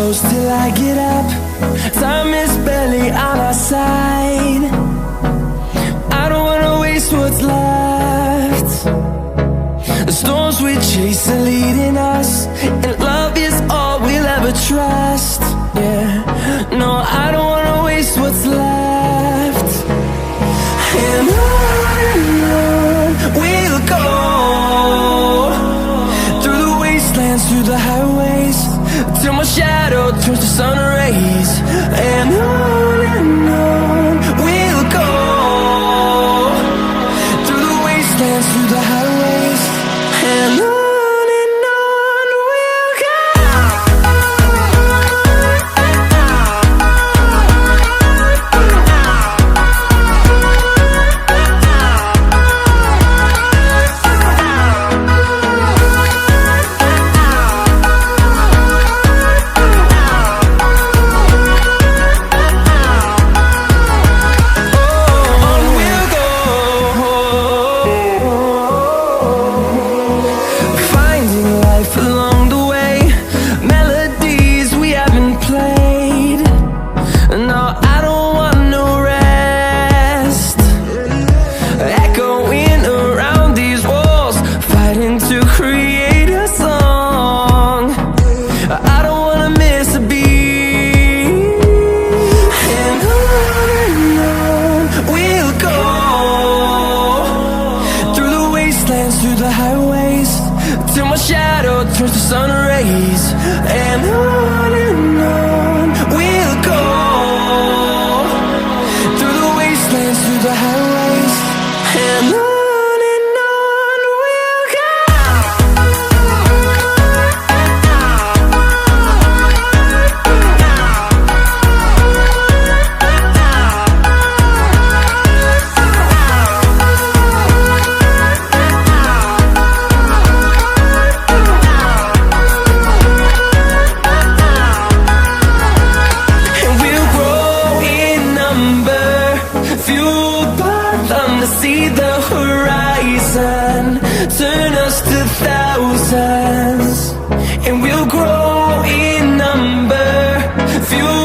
close till I get up. Time is barely on our side. I don't wanna waste what's left. The storms we chase are leading us, and love is all we'll ever trust. Yeah, no, I don't wanna waste what's left. And on we'll go, through the wastelands, through the highways, till my shadow turns to sun rays. And on we'll go, through the wastelands, through the highways, and on we'll go. Through the highways, till my shadow turns to sun rays. And on we'll go, through the wastelands, through the highways, and on we'll go. Fueled by them to see the horizon, turn us to thousands, and we'll grow in number. Fueled